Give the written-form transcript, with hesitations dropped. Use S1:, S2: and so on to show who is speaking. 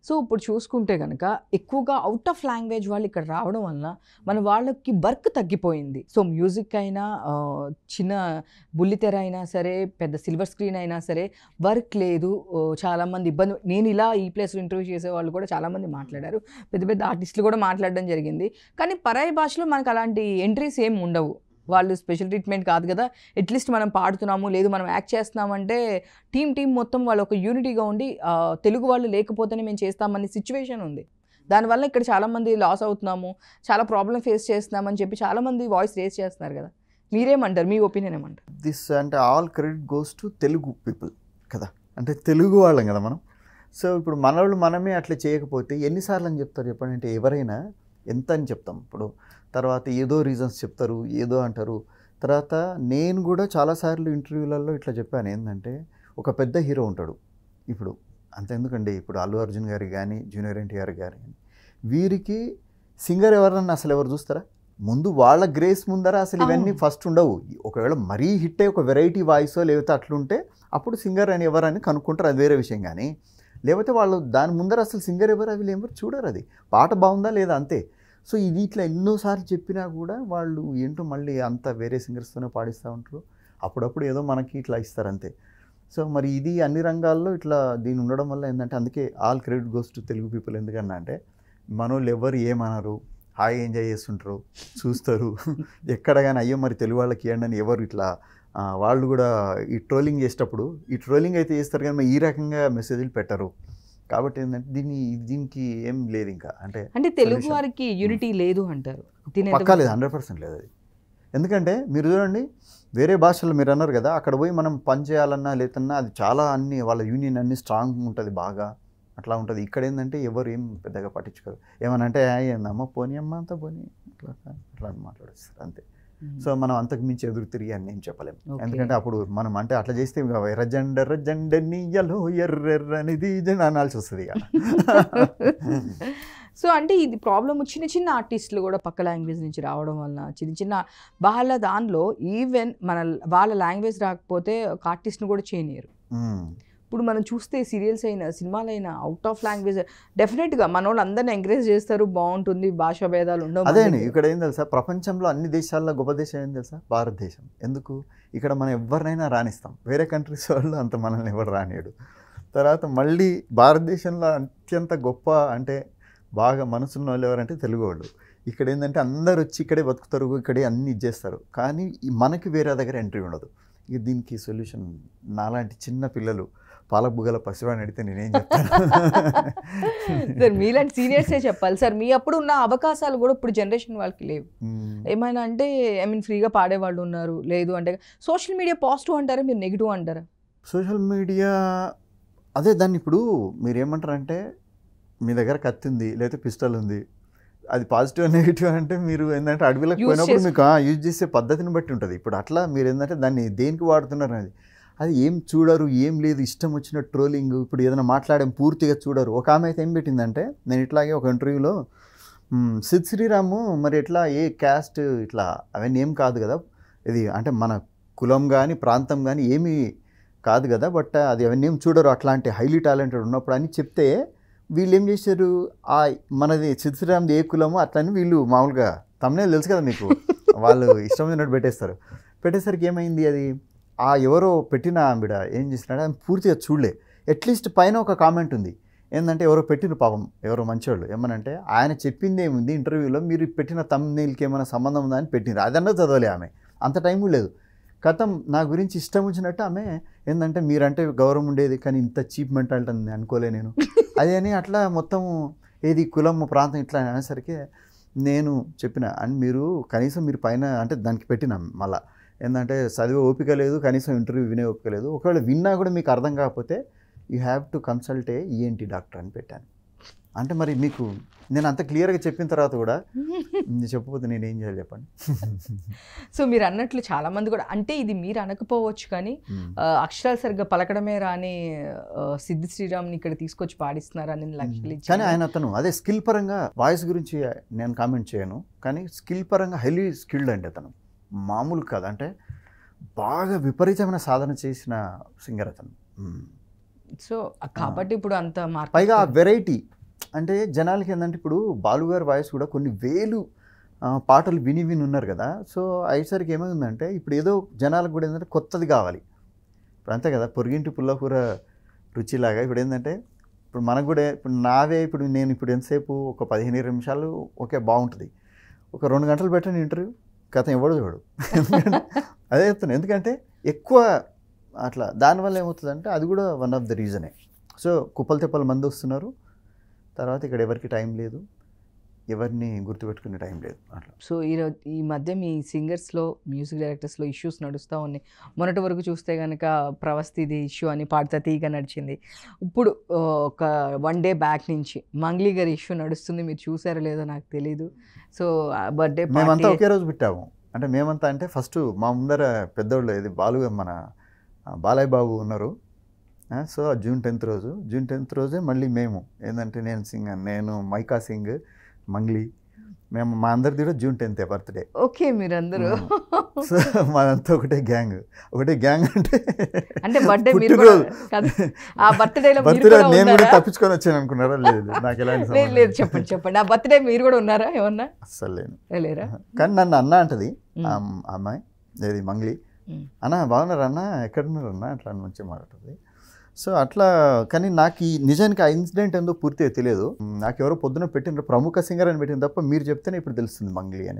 S1: So ఇప్పుడు చూసుకుంటే కనుక ఎక్కువగా అవుట్ ఆఫ్ లాంగ్వేజ్ వాళ్ళు ఇక్కడ రావడం వలన మన వాళ్ళకి వర్క్ తగ్గిపోయింది. సో మ్యూజిక్ అయినా చిన్న బుల్లితెర అయినా సరే, పెద్ద సిల్వర్ స్క్రీన్ అయినా సరే వర్క్ లేదు. చాలామంది ఇబ్బంది, నేను ఇలా ఈ ప్లేస్లో ఇంటర్వ్యూ చేసే వాళ్ళు కూడా చాలామంది మాట్లాడారు, పెద్ద పెద్ద ఆర్టిస్టులు కూడా మాట్లాడడం జరిగింది. కానీ పరాయి భాషలో మనకు అలాంటి ఎంట్రీస్ ఏమి ఉండవు. వాళ్ళు స్పెషల్ ట్రీట్మెంట్ కాదు కదా, అట్లీస్ట్ మనం పాడుతున్నాము లేదు మనం యాక్ట్ చేస్తున్నామంటే టీం మొత్తం వాళ్ళు ఒక యూనిటీగా ఉండి తెలుగు వాళ్ళు లేకపోతేనే మేము చేస్తామని సిచ్యువేషన్ ఉంది. దానివల్ల ఇక్కడ చాలామంది లాస్ అవుతున్నాము, చాలా ప్రాబ్లం ఫేస్ చేస్తున్నామని చెప్పి చాలామంది వాయిస్ రేస్ చేస్తున్నారు కదా. మీరేమంటారు, మీ ఒపీనియన్ ఏమంటారు?
S2: దిస్ అంటే all credit goes to Telugu people కదా, అంటే తెలుగు వాళ్ళం కదా మనం. సో ఇప్పుడు మనోళ్ళు మనమే అట్లా చేయకపోతే ఎన్నిసార్లు అని చెప్తారు చెప్పండి. అంటే ఎవరైనా ఎంత అని చెప్తాం, ఇప్పుడు తర్వాత ఏదో రీజన్స్ చెప్తారు, ఏదో అంటారు. తర్వాత నేను కూడా చాలాసార్లు ఇంటర్వ్యూలలో ఇట్లా చెప్పాను, ఏంటంటే ఒక పెద్ద హీరో ఉంటాడు ఇప్పుడు, అంతెందుకండి ఇప్పుడు అల్లు అర్జున్ గారికి కానీ జూనియర్ ఎన్టీఆర్ గారు కానీ, వీరికి సింగర్ ఎవరన్నా అసలు ఎవరు చూస్తారా? ముందు వాళ్ళ గ్రేస్ ముందర అసలు ఇవన్నీ ఫస్ట్ ఉండవు. ఒకవేళ మరీ హిట్ అయ్యి ఒక వెరైటీ వాయిసో లేకపోతే అట్లుంటే అప్పుడు సింగర్ అని ఎవరని కనుక్కుంటారు, అది వేరే విషయం. కానీ లేకపోతే వాళ్ళు దాని ముందర అసలు సింగర్ ఎవరు అవి ఎవరు చూడరు, అది పాట బాగుందా లేదా అంతే. సో ఇది ఇట్లా ఎన్నోసార్లు చెప్పినా కూడా వాళ్ళు ఏంటో మళ్ళీ అంత వేరే సింగర్స్తోనే పాడిస్తూ ఉంటారు. అప్పుడప్పుడు ఏదో మనకి ఇట్లా ఇస్తారు అంతే. సో మరి ఇది అన్ని రంగాల్లో ఇట్లా దీని ఉండడం వల్ల ఏంటంటే, అందుకే all credit goes to Telugu people. ఎందుకన్నా అంటే మనోళ్ళు ఎవరు ఏమనరు, హాయిగా ఎంజాయ్ చేస్తుంటారు, చూస్తారు. ఎక్కడ కానీ అయ్యో మరి తెలుగు వాళ్ళకి ఇవ్వండి అని ఎవరు ఇట్లా వాళ్ళు కూడా ఈ ట్రోలింగ్ చేసేటప్పుడు ఈ ట్రోలింగ్ అయితే చేస్తారు కానీ ఈ రకంగా మెసేజ్లు పెట్టరు. కాబట్టి ఏంటంటే దీనికి ఏం లేదు ఇంకా. అంటే
S1: తెలుగు వారికి యూనిటీ లేదు అంటారు,
S2: పక్కా లేదు, 100% లేదు అది. ఎందుకంటే మీరు చూడండి, వేరే భాషల్లో మీరు అన్నారు కదా, అక్కడ పోయి మనం పని చేయాలన్నా లేదన్నా అది చాలా అన్ని వాళ్ళ యూనియన్ అన్ని స్ట్రాంగ్ ఉంటుంది, బాగా అట్లా ఉంటుంది. ఇక్కడ ఏంటంటే ఎవరు ఏం పెద్దగా పట్టించుకోరు. ఏమనంటే ఏందమ్మా పోనీ అమ్మ అంతా పోనీ అట్లా అట్లా మాట్లాడేస్తారు అంతే. సో మనం అంతకు మించి ఎదురు తిరిగి అని ఏం చెప్పలేము. ఎందుకంటే అప్పుడు మనం అంటే అట్లా చేస్తే ఎర్రజెండెనియలో ఎర్రెర్రనిది అనాల్సి వస్తుంది ఇక.
S1: సో అంటే ఇది ప్రాబ్లమ్ చిన్న ఆర్టిస్టులు కూడా పక్క లాంగ్వేజ్ నుంచి రావడం వలన చిన్న వాళ్ళ దానిలో ఈవెన్ వాళ్ళ లాంగ్వేజ్ రాకపోతే ఒక ఆర్టిస్ట్ని కూడా చేయనియరు. ఇప్పుడు మనం చూస్తే సీరియల్స్ అయినా సినిమాలైనా అవుట్ ఆఫ్ లాంగ్వేజ్ డెఫినెట్గా మన వాళ్ళు అందరిని ఎంకరేజ్ చేస్తారు, బాగుంటుంది, భాషా భేదాలు ఉండవు.
S2: అదే ఇక్కడ ఏం తెలుసా, ప్రపంచంలో అన్ని దేశాల్లో గొప్ప దేశం ఏం తెలుసా, భారతదేశం. ఎందుకు ఇక్కడ మనం ఎవరినైనా రాణిస్తాం, వేరే కంట్రీస్ వాళ్ళు అంత మనల్ని ఎవరు రానియడు. తర్వాత మళ్ళీ భారతదేశంలో అత్యంత గొప్ప అంటే బాగా మనసున్న వాళ్ళు ఎవరంటే తెలుగు వాళ్ళు. ఇక్కడ ఏంటంటే అందరు వచ్చి ఇక్కడే బతుకుతారు, ఇక్కడే అన్ని ఇచ్చేస్తారు, కానీ మనకి వేరే దగ్గర ఎంట్రీ ఉండదు. ఇక దీనికి సొల్యూషన్ నాలాంటి చిన్న పిల్లలు పాలబుగ్గల పసివాడిని అడిగితే నేనేం చెప్తాను?
S1: సార్ మీలాంటి సీనియర్సే చెప్పాలి సార్. మీ అప్పుడు ఉన్న అవకాశాలు కూడా ఇప్పుడు జనరేషన్ వాళ్ళకి లేవు. ఏమైనా అంటే ఫ్రీగా పాడేవాళ్ళు ఉన్నారు, లేదు అంటే సోషల్ మీడియా పాజిటివ్ అంటారా, మీరు నెగిటివ్ అంటారా?
S2: సోషల్ మీడియా అదే, దాన్ని ఇప్పుడు మీరు ఏమంటారంటే మీ దగ్గర కత్తి ఉంది లేకపోతే పిస్టల్ ఉంది, అది పాజిటివ్ నెగిటివ్ అంటే మీరు ఏంటంటే అడవిలోకి పోయినప్పుడు మీకు యూజ్ చేసే పద్ధతిని బట్టి ఉంటుంది. ఇప్పుడు అట్లా మీరు ఏంటంటే దాన్ని దేనికి వాడుతున్నారు అనేది, అది ఏం చూడరు, ఏం లేదు, ఇష్టం వచ్చిన ట్రోలింగ్. ఇప్పుడు ఏదైనా మాట్లాడేం పూర్తిగా చూడరు. ఒక ఆమె అయితే ఏం పెట్టిందంటే, నేను ఇట్లాగే ఒక ఇంటర్వ్యూలో సిద్ శ్రీరాము మరి ఎట్లా ఏ క్యాస్ట్ ఇట్లా అవన్నీ ఏం కాదు కదా, ఇది అంటే మన కులం కానీ ప్రాంతం కానీ ఏమీ కాదు కదా, బట్ అది అవన్నీ ఏం చూడరు అట్లాంటి హైలీ టాలెంటెడ్ ఉన్నప్పుడు అని చెప్తే, వీళ్ళు ఏం చేశారు, మనది సిద్ శ్రీరామ్ది ఏ కులమో అట్లని వీళ్ళు మామూలుగా తమ్నేల్ తెలుసు కదా మీకు, వాళ్ళు ఇష్టం వచ్చినట్టు పెట్టేస్తారు. పెట్టేసరికి ఏమైంది, అది ఎవరో పెట్టిన ఆవిడ ఏం చేసినాడు ఆయన పూర్తిగా చూడలే. అట్లీస్ట్ పైన ఒక కామెంట్ ఉంది, ఏంటంటే ఎవరో పెట్టిన పాపం ఎవరో మంచివాళ్ళు, ఏమనంటే ఆయన చెప్పింది ఏముంది ఇంటర్వ్యూలో, మీరు పెట్టిన తమ్నేల్కి ఏమైనా సంబంధం ఉందా అని పెట్టినారు. అదన్నా చదవలే ఆమె, అంత టైం లేదు. కథం నా గురించి ఇష్టం వచ్చినట్టు ఆమె ఏంటంటే మీరంటే గౌరవం ఉండేది కానీ ఇంత చీప్ మెంటాలిటీ అని అనుకోలే నేను, అదే అని అట్లా మొత్తం ఏది కులం ప్రాంతం ఇట్లా అనేసరికి నేను చెప్పిన, అండ్ మీరు కనీసం మీరు పైన అంటే దానికి పెట్టినాం మళ్ళీ ఏంటంటే చదివే ఓపిక లేదు, కనీసం ఇంటర్వ్యూ వినే ఓపిక లేదు, ఒకవేళ విన్నా కూడా మీకు అర్థం కాకపోతే you have to consult ENT doctor అని పెట్టాను. అంటే మరి మీకు నేను అంత క్లియర్గా చెప్పిన తర్వాత కూడా చెప్పకపోతే నేను ఏం చేయాలి చెప్పండి.
S1: సో మీరు అన్నట్లు చాలామంది కూడా అంటే ఇది మీరు అనకపోవచ్చు కానీ అక్షరాలు సరిగ్గా పలకడమే రాని సిద్ధి శ్రీరామ్ని ఇక్కడ తీసుకొచ్చి పాడిస్తున్నారని లక్ష్యాలు.
S2: కానీ అతను అదే స్కిల్ పరంగా వాయిస్ గురించి నేను కామెంట్ చేయను, కానీ స్కిల్ పరంగా హైలీ స్కిల్డ్ అండి అతను, మామూలు కాదు. అంటే బాగా విపరీతమైన సాధన చేసిన సింగర్ అతను.
S1: సో కాబట్టి ఇప్పుడు అంత
S2: పైగా వెరైటీ అంటే జనాలకి ఏంటంటే ఇప్పుడు బాలుగారి వాయిస్ కూడా కొన్ని వేలు పాటలు విని ఉన్నారు కదా. సో అయ్యేసరికి ఏమైందంటే ఇప్పుడు ఏదో జనాలకు కూడా ఏంటంటే కొత్తది కావాలి. ఇప్పుడు అంతే కదా, పొరిగింటి పుల్లకూర రుచిలాగా ఇప్పుడు ఏంటంటే ఇప్పుడు మనకు కూడా ఇప్పుడు ఇప్పుడు నేను ఇప్పుడు ఎంతసేపు ఒక 15-20 నిమిషాలు ఓకే బాగుంటుంది. ఒక 2 గంటలు పెట్టండి ఇంటర్వ్యూ, కథ ఎవడు చూడు. అదే చెప్తాను, ఎందుకంటే ఎక్కువ అట్లా దానివల్ల ఏమవుతుందంటే అది కూడా వన్ ఆఫ్ ద రీజనే. సో కుప్పలు తెప్పల మంది వస్తున్నారు, తర్వాత ఇక్కడ ఎవరికి టైం లేదు, ఎవరిని గుర్తుపెట్టుకునే టైం లేదు అట్లా.
S1: సో ఈ మధ్య మీ సింగర్స్లో, మ్యూజిక్ డైరెక్టర్స్లో ఇష్యూస్ నడుస్తూ ఉన్నాయి. మొన్నటి వరకు చూస్తే కనుక ప్రవస్థిది ఇష్యూ అని పాడతా తీగ నడిచింది. ఇప్పుడు ఒక 1 day బ్యాక్ నుంచి మంగ్లీ గారి ఇష్యూ నడుస్తుంది. మీరు చూసారో లేదో నాకు తెలీదు. సో బర్త్డే
S2: మేమంతా ఒకే రోజు పెట్టాము. అంటే మేమంతా అంటే ఫస్ట్ మా ముందర పెద్దోళ్ళు ఇది మన బాలయ్య బాబు ఉన్నారు. సో June 10th రోజే మళ్ళీ మేము ఏంటంటే నేను మైకా సింగ్, మంగ్లీ, మేము మా అందరిది కూడా June 10th బర్త్డే.
S1: ఓకే, మీరందరూ
S2: సో మాదంతా ఒకటే గ్యాంగ్
S1: అంటే బర్త్డే ఆ
S2: బర్త్డే నేను కూడా తప్పించుకొని వచ్చాను అనుకున్నారా? లేదు, నాకు ఎలాంటి
S1: లేదు. చెప్పండి ఆ బర్త్డే మీరు కూడా ఉన్నారా ఏమన్నా?
S2: అస్సలు
S1: లేరా?
S2: కానీ నన్ను అన్న అంటది అమ్మాయి, ఏది మంగ్లీ, అన్న బాగున్నారు అన్న, ఎక్కడున్నారు అన్న, అట్లా మంచిగా మాట్లాడుతుంది. సో అట్లా. కానీ నాకు నిజానికి ఆ ఇన్సిడెంట్ ఏందో పూర్తిగా తెలియదు. నాకు ఎవరో పొద్దున పెట్టిన ప్రముఖ సింగర్ అని పెట్టిన తప్ప మీరు చెప్తేనే ఇప్పుడు తెలుస్తుంది మంగ్లీ అనేది.